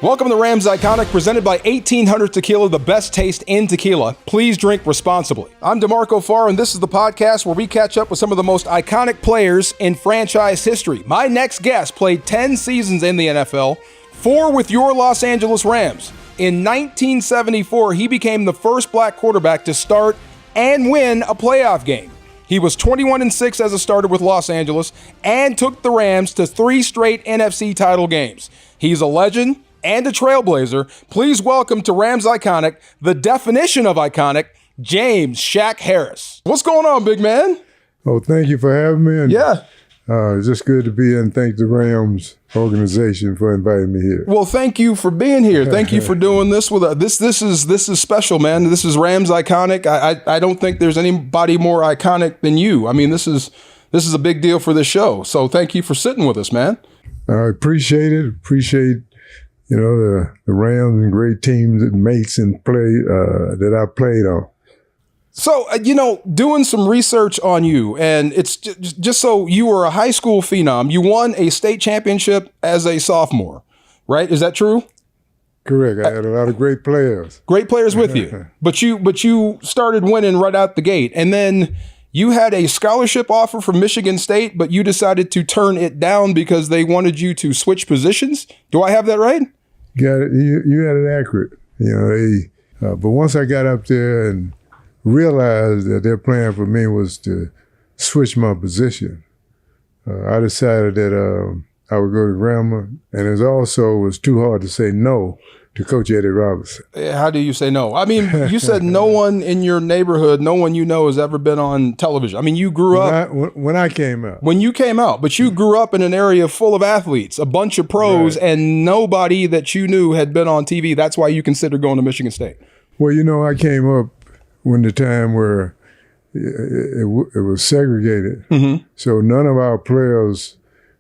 Welcome to Rams Iconic, presented by 1800 Tequila, the best taste in tequila. Please drink responsibly. I'm D'Marco Farr, and this is the podcast where we catch up with some of the most iconic players in franchise history. My next guest played 10 seasons in the NFL, 4 with your Los Angeles Rams. In 1974, he became the first black quarterback to start and win a playoff game. He was 21-6 as a starter with Los Angeles and took the Rams to 3 straight NFC title games. He's a legend and a trailblazer. Please welcome to Rams Iconic, the definition of iconic, James Shaq Harris. What's going on, big man? Oh, thank you for having me. And, yeah. It's just good to be here, and thank the Rams organization for inviting me here. Well, thank you for being here. Thank you for doing this with us. This is special, man. This is Rams Iconic. I don't think there's anybody more iconic than you. I mean, this is a big deal for this show. So thank you for sitting with us, man. I appreciate it. Appreciate the Rams and great teams and mates and play that I played on. So, doing some research on you, and it's just so you were a high school phenom. You won a state championship as a sophomore, right? Is that true? Correct. I had a lot of great players. Great players with you. But you started winning right out the gate. And then you had a scholarship offer from Michigan State, but you decided to turn it down because they wanted you to switch positions. Do I have that right? Got it. You had it accurate. But once I got up there and realized that their plan for me was to switch my position, I decided that I would go to Grambling, and it was too hard to say no to Coach Eddie Robinson. How do you say no? I mean, you said no one in your neighborhood, no one you know has ever been on television. I mean, you grew up. When I came out. When you came out, but you grew up in an area full of athletes, a bunch of pros, right, and nobody that you knew had been on TV. That's why you considered going to Michigan State. Well, I came up when the time where it was segregated. Mm-hmm. So none of our players,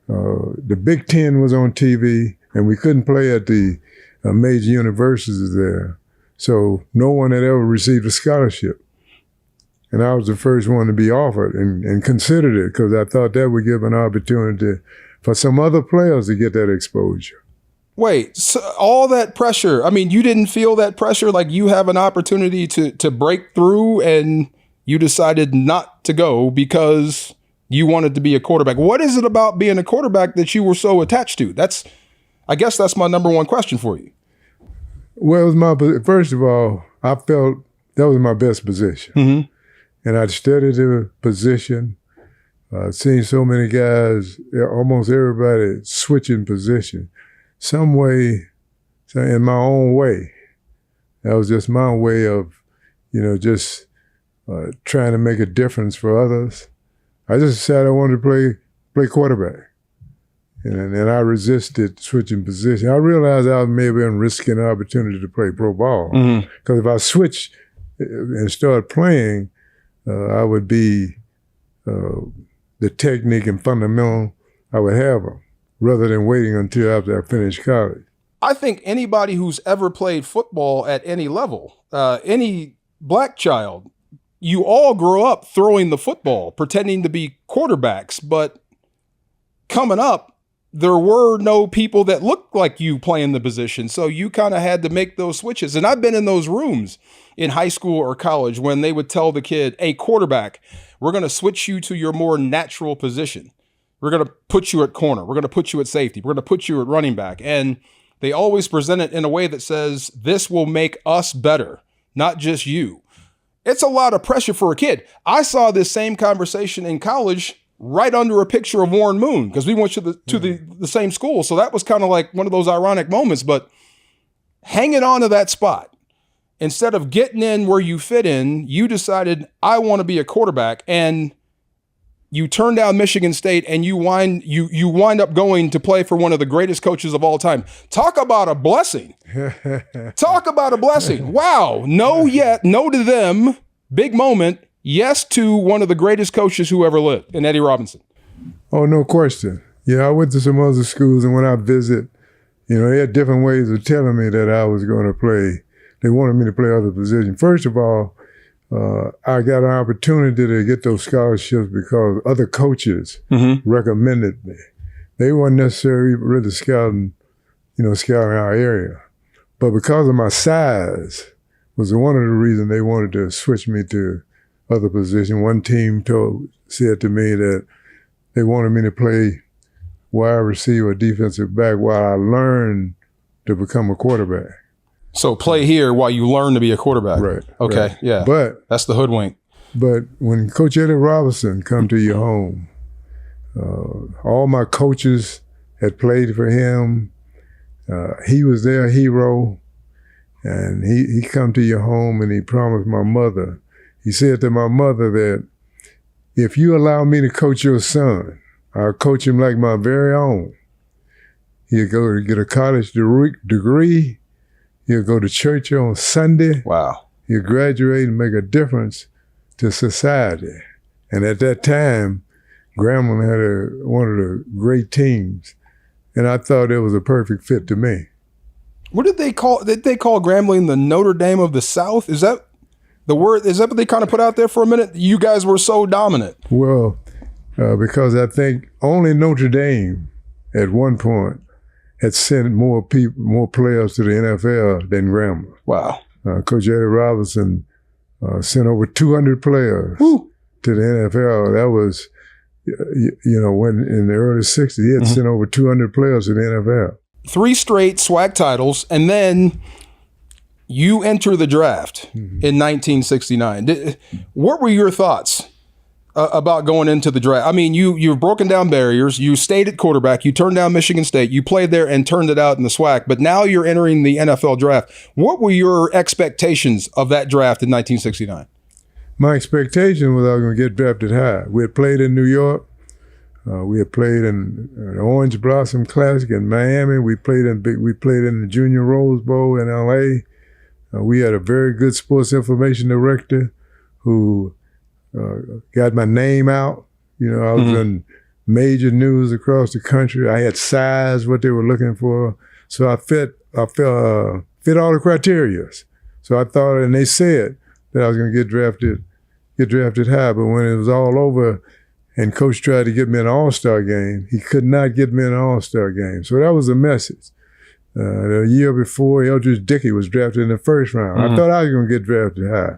the Big Ten was on TV, and we couldn't play at the major universities there. So no one had ever received a scholarship. And I was the first one to be offered and considered it because I thought that would give an opportunity for some other players to get that exposure. Wait, so all that pressure, I mean, you didn't feel that pressure, like you have an opportunity to break through and you decided not to go because you wanted to be a quarterback. What is it about being a quarterback that you were so attached to? I guess that's my number one question for you. Well, first of all, I felt that was my best position. Mm-hmm. And I'd studied the position. I'd seen so many guys, almost everybody switching position. Some way, in my own way. That was just my way of, just trying to make a difference for others. I just decided I wanted to play quarterback. And I resisted switching position. I realized I was maybe risking an opportunity to play pro ball. Because if I switched and started playing, I would be the technique and fundamental, I would have them, rather than waiting until after I finished college. I think anybody who's ever played football at any level, any black child, you all grow up throwing the football, pretending to be quarterbacks. But coming up, there were no people that looked like you playing the position. So you kind of had to make those switches. And I've been in those rooms in high school or college when they would tell the kid, hey, quarterback, we're going to switch you to your more natural position. We're going to put you at corner. We're going to put you at safety. We're going to put you at running back. And they always present it in a way that says, this will make us better, not just you. It's a lot of pressure for a kid. I saw this same conversation in college right under a picture of Warren Moon because we went to the same school. So that was kind of like one of those ironic moments. But hanging on to that spot, instead of getting in where you fit in, you decided, I want to be a quarterback. And you turn down Michigan State and you wind up going to play for one of the greatest coaches of all time. Talk about a blessing. Talk about a blessing. Wow. No to them. Big moment. Yes to one of the greatest coaches who ever lived, in Eddie Robinson. Oh, no question. I went to some other schools, and when I visit, they had different ways of telling me that I was going to play. They wanted me to play other positions. First of all, I got an opportunity to get those scholarships because other coaches recommended me. They weren't necessarily really scouting scouting our area. But because of my size was one of the reasons they wanted to switch me to other position. One team said to me that they wanted me to play wide receiver, defensive back while I learned to become a quarterback. So play here while you learn to be a quarterback. Right. Okay, right. yeah. But that's the hoodwink. But when Coach Eddie Robinson come to your home, all my coaches had played for him. He was their hero. And he come to your home and he promised my mother. He said to my mother that if you allow me to coach your son, I'll coach him like my very own. He'll go to get a college degree. He'll go to church on Sunday. Wow. He'll graduate and make a difference to society. And at that time, Grambling had one of the great teams. And I thought it was a perfect fit to me. What did they call Grambling the Notre Dame of the South? Is that the word? Is that what they kind of put out there for a minute? You guys were so dominant. Well, because I think only Notre Dame at one point had sent more players to the NFL than Grambling. Wow. Coach Eddie Robinson sent over 200 players to the NFL. That was, when in the early 60s, he had sent over 200 players to the NFL. 3 straight SWAC titles, and then you enter the draft in 1969. What were your thoughts about going into the draft? I mean, you've broken down barriers. You stayed at quarterback. You turned down Michigan State. You played there and turned it out in the SWAC. But now you're entering the NFL draft. What were your expectations of that draft in 1969? My expectation was I was going to get drafted high. We had played in New York. We had played in an Orange Blossom Classic in Miami. We played in the Junior Rose Bowl in L.A. We had a very good sports information director who got my name out. I was in major news across the country. I had size, what they were looking for. So I fit all the criteria. So I thought, and they said that I was going to get drafted high. But when it was all over, and Coach tried to get me an all-star game, he could not get me an all-star game. So that was a message. The year before, Eldridge Dickey was drafted in the first round. I thought I was going to get drafted high.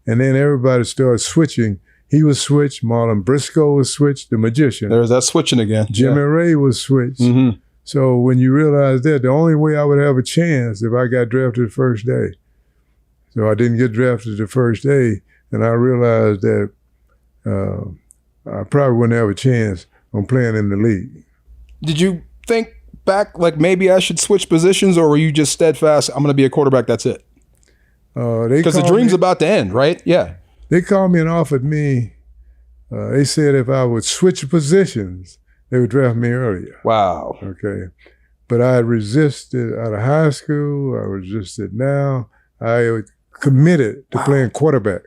And then everybody started switching. He was switched. Marlon Briscoe was switched, the magician. There's that switching again. Jimmy Ray was switched. So when you realize that, the only way I would have a chance if I got drafted the first day. So I didn't get drafted the first day, and I realized that I probably wouldn't have a chance on playing in the league. Did you think back, like maybe I should switch positions, or were you just steadfast, I'm going to be a quarterback, that's it? Because the dream's about to end, right? Yeah. They called me and offered me, they said if I would switch positions, they would draft me earlier. Wow. Okay. But I had resisted out of high school. I resisted now. I committed to playing quarterback,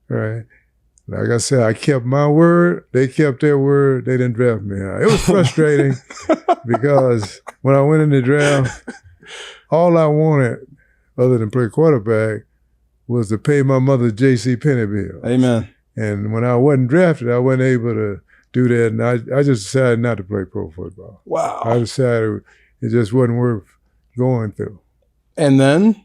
right? Like I said, I kept my word. They kept their word. They didn't draft me. It was frustrating because when I went in the draft, all I wanted, other than play quarterback, was to pay my mother's J.C. Penney bill. Amen. And when I wasn't drafted, I wasn't able to do that. And I just decided not to play pro football. Wow. I decided it just wasn't worth going through. And then?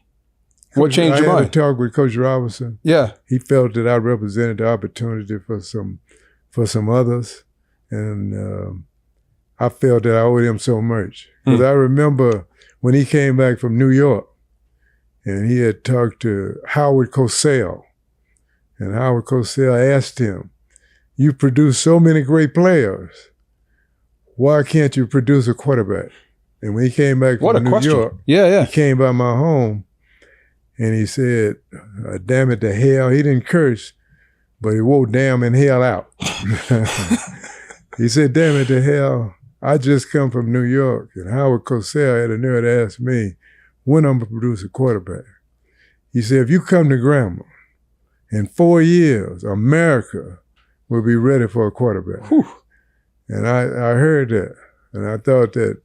What changed your mind? I had a talk with Coach Robinson. Yeah. He felt that I represented the opportunity for some others. And I felt that I owed him so much. Because I remember when he came back from New York and he had talked to Howard Cosell. And Howard Cosell asked him, you produce so many great players. Why can't you produce a quarterback? And when he came back from New York, he came by my home. And he said, damn it to hell. He didn't curse, but he wrote damn and hell out. He said, damn it to hell. I just come from New York. And Howard Cosell had a nerve to ask me when I'm going to produce a quarterback. He said, if you come to Grambling, in 4 years, America will be ready for a quarterback. Whew. And I heard that. And I thought that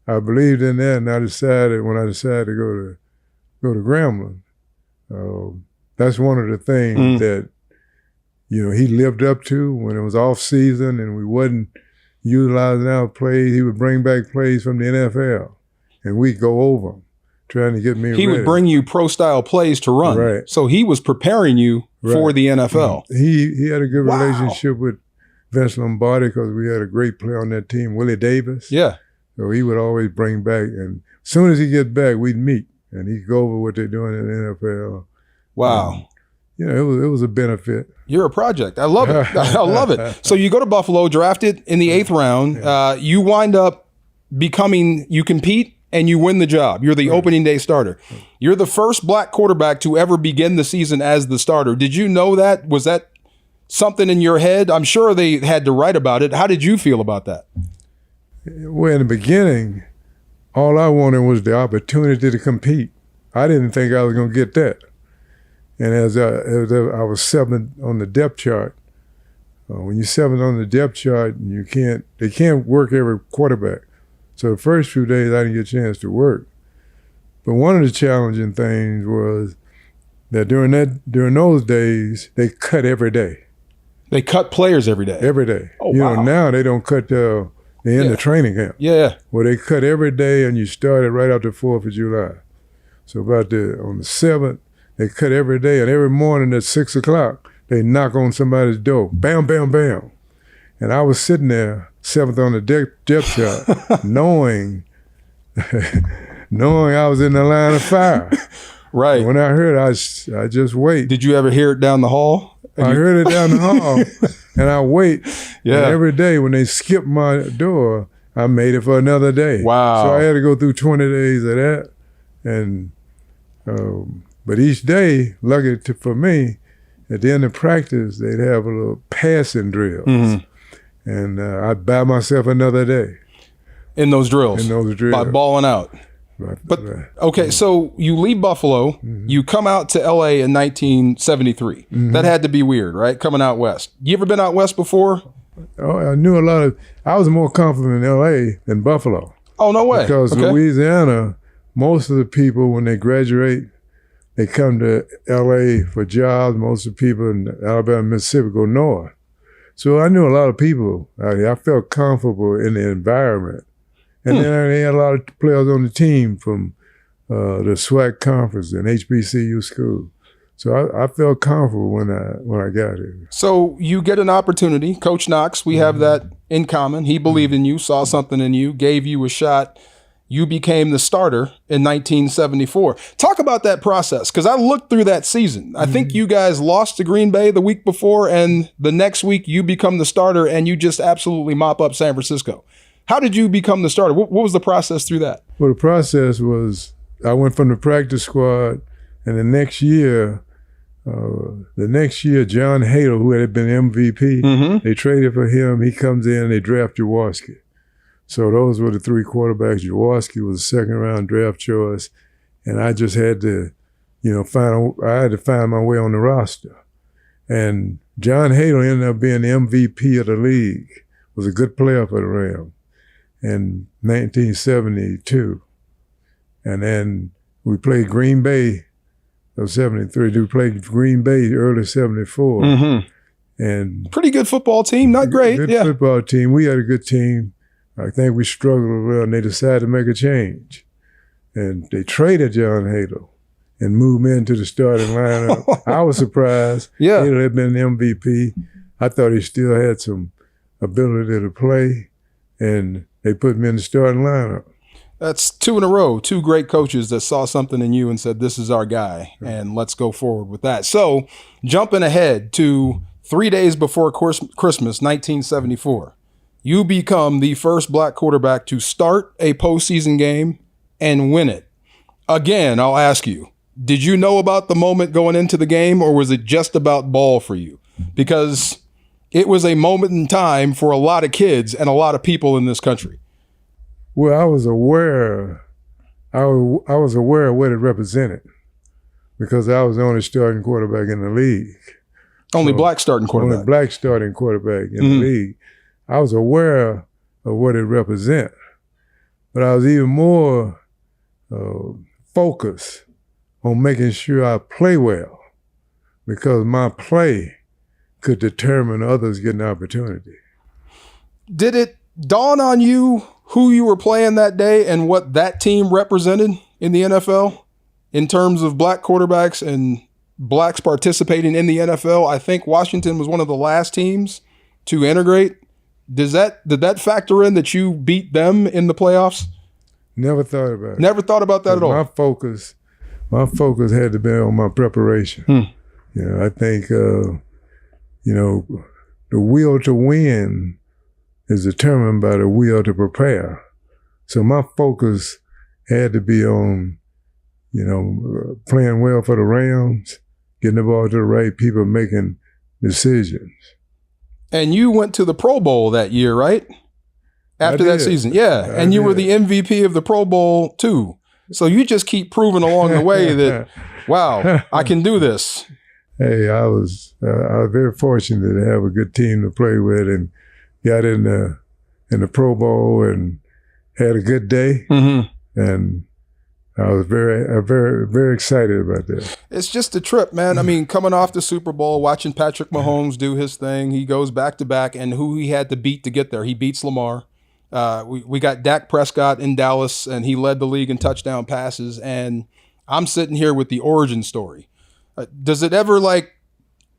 I believed in that. And I decided, when I decided to go to Grambling. That's one of the things that, he lived up to when it was off season and we wasn't utilizing our plays. He would bring back plays from the NFL. and we'd go over them, trying to get me He ready. would bring you pro-style plays to run. Right. So he was preparing you for the NFL. He had a good Wow. relationship with Vince Lombardi because we had a great player on that team, Willie Davis. Yeah. So he would always bring back, and as soon as he gets back, we'd meet, and he'd go over what they're doing in the NFL. Wow. You know, it was a benefit. You're a project. I love it. I love it. So you go to Buffalo, drafted in the 8th round. You wind up you compete, and you win the job. You're the opening day starter. You're the first black quarterback to ever begin the season as the starter. Did you know that? Was that something in your head? I'm sure they had to write about it. How did you feel about that? Well, in the beginning, all I wanted was the opportunity to compete. I didn't think I was going to get that. And as I was 7th on the depth chart, when you're 7th on the depth chart, they can't work every quarterback. So the first few days, I didn't get a chance to work. But one of the challenging things was that during those days, they cut every day. They cut players every day. Every day. Oh, you wow. know, now they don't cut the end of training camp. Yeah. Well, they cut every day, and you started right after 4th of July. So on the 7th, they cut every day, and every morning at 6 o'clock, they knock on somebody's door. Bam, bam, bam. And I was sitting there, 7th on the depth chart, knowing I was in the line of fire. Right. And when I heard it, I just wait. Did you ever hear it down the hall? I heard it down the hall, and I wait. Yeah. And every day when they skipped my door, I made it for another day. Wow. So I had to go through 20 days of that. And but each day, for me, at the end of practice, they'd have a little passing drills. Mm-hmm. And I'd buy myself another day. In those drills? In those drills. By balling out. But okay, so you leave Buffalo, you come out to LA in 1973. That had to be weird, right? Coming out west. You ever been out west before? Oh, I was more comfortable in LA than Buffalo. Oh, no way. Because Louisiana, most of the people, when they graduate, they come to LA for jobs. Most of the people in Alabama, Mississippi go north. So I knew a lot of people out here. I felt comfortable in the environment. And then they had a lot of players on the team from the SWAC conference and HBCU school. So I felt comfortable when I got here. So you get an opportunity. Coach Knox, we have that in common. He believed in you, saw something in you, gave you a shot. You became the starter in 1974. Talk about that process, because I looked through that season. I think you guys lost to Green Bay the week before, and the next week you become the starter, and you just absolutely mop up San Francisco. How did you become the starter? What was the process through that? Well, the process was I went from the practice squad, and the next year, John Hadle, who had been MVP, they traded for him. He comes in, they draft Jaworski. So those were the 3 quarterbacks. Jaworski was a second-round draft choice, and I just had to, find my way on the roster. And John Hadle ended up being the MVP of the league. Was a good player for the Rams in 1972. And then we played Green Bay of 73. We played Green Bay early 74. And pretty good football team, not great. Good football team. We had a good team. I think we struggled a little, and they decided to make a change. And they traded John Hadle and moved me into the starting lineup. I was surprised. Hadle had been an MVP. I thought he still had some ability to play, and they put me in the starting lineup. That's 2 in a row, 2 great coaches that saw something in you and said, this is our guy, and let's go forward with that. So jumping ahead to 3 days before Christmas, 1974, you become the first black quarterback to start a postseason game and win it. Again, I'll ask you, did you know about the moment going into the game, or was it just about ball for you? Because it was a moment in time for a lot of kids and a lot of people in this country. Well, I was aware. I was aware of what it represented because I was the only starting quarterback in the league. Only black starting quarterback. Only black starting quarterback in the league. I was aware of what it represented, but I was even more focused on making sure I play well because my play could determine others getting an opportunity. Did it dawn on you who you were playing that day and what that team represented in the NFL in terms of black quarterbacks and blacks participating in the NFL, I think Washington was one of the last teams to integrate. Did that factor in that you beat them in the playoffs? Never thought about it. Never thought about that at all. My focus had to be on my preparation. I think the will to win is determined by the will to prepare. So my focus had to be on, playing well for the Rams, getting the ball to the right people, making decisions. And you went to the Pro Bowl that year, right? After that season. Yeah. And you were the MVP of the Pro Bowl too. So you just keep proving along the way that, wow, I can do this. Hey, I was very fortunate to have a good team to play with, and got in the Pro Bowl and had a good day. And I was very, very excited about that. It's just a trip, man. I mean, coming off the Super Bowl, watching Patrick Mahomes do his thing, he goes back to back, and who he had to beat to get there. He beats Lamar. We got Dak Prescott in Dallas, and he led the league in touchdown passes. And I'm sitting here with the origin story. Does it ever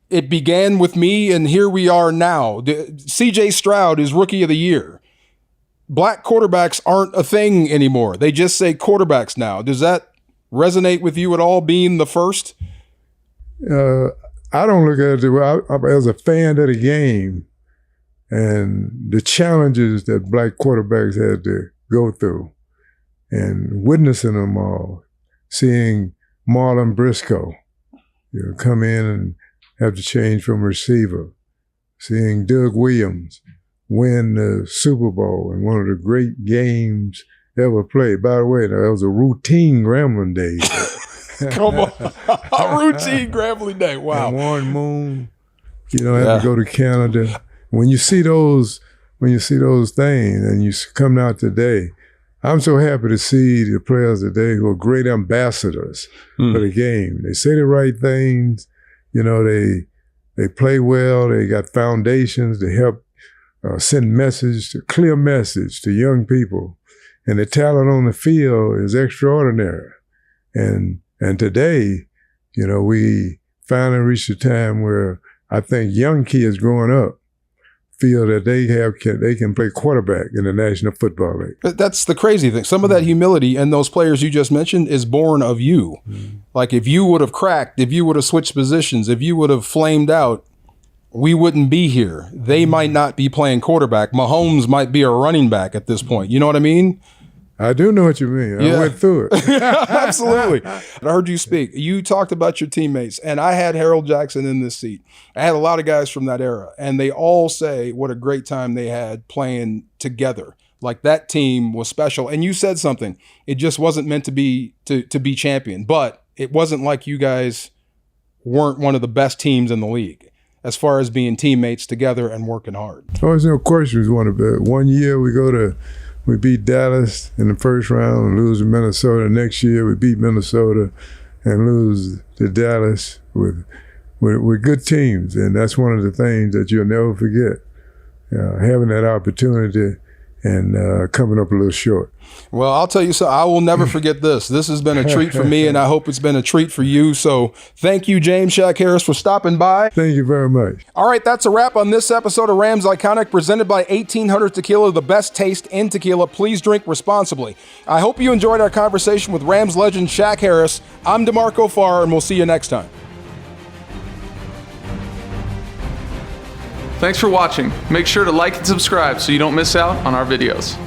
it began with me, and here we are now? C.J. Stroud is Rookie of the Year. Black quarterbacks aren't a thing anymore. They just say quarterbacks now. Does that resonate with you at all, being the first? I don't look at it as a fan of the game and the challenges that black quarterbacks had to go through, and witnessing them all, seeing Marlon Briscoe come in and have to change from receiver, seeing Doug Williams win the Super Bowl in one of the great games ever played. By the way, that was a routine Grambling day. Come on. A routine Grambling day. Wow. And Warren Moon, had to go to Canada. When you see those things and you come out today, I'm so happy to see the players today who are great ambassadors for the game. They say the right things. They play well. They got foundations to help send clear message to young people. And the talent on the field is extraordinary. And today, we finally reached a time where I think young kids growing up feel that they can play quarterback in the National Football League. That's the crazy thing. Some of that humility and those players you just mentioned is born of you. Like if you would have cracked, if you would have switched positions, if you would have flamed out, we wouldn't be here. They might not be playing quarterback. Mahomes might be a running back at this point. You know what I mean? I do know what you mean. I went through it. Absolutely. I heard you speak. You talked about your teammates, and I had Harold Jackson in this seat. I had a lot of guys from that era, and they all say what a great time they had playing together. Like that team was special. And you said something. It just wasn't meant to be champion, but it wasn't like you guys weren't one of the best teams in the league as far as being teammates together and working hard. Oh, there's no question it was one of it. One year we beat Dallas in the first round and lose to Minnesota. Next year we beat Minnesota and lose to Dallas with good teams. And that's one of the things that you'll never forget, having that opportunity and coming up a little short. Well, I'll tell you so. I will never forget this. This has been a treat for me, and I hope it's been a treat for you. So thank you, James Shaq Harris, for stopping by. Thank you very much. All right, that's a wrap on this episode of Rams Iconic, presented by 1800 Tequila, the best taste in tequila. Please drink responsibly. I hope you enjoyed our conversation with Rams legend Shaq Harris. I'm D'Marco Farr, and we'll see you next time. Thanks for watching. Make sure to like and subscribe so you don't miss out on our videos.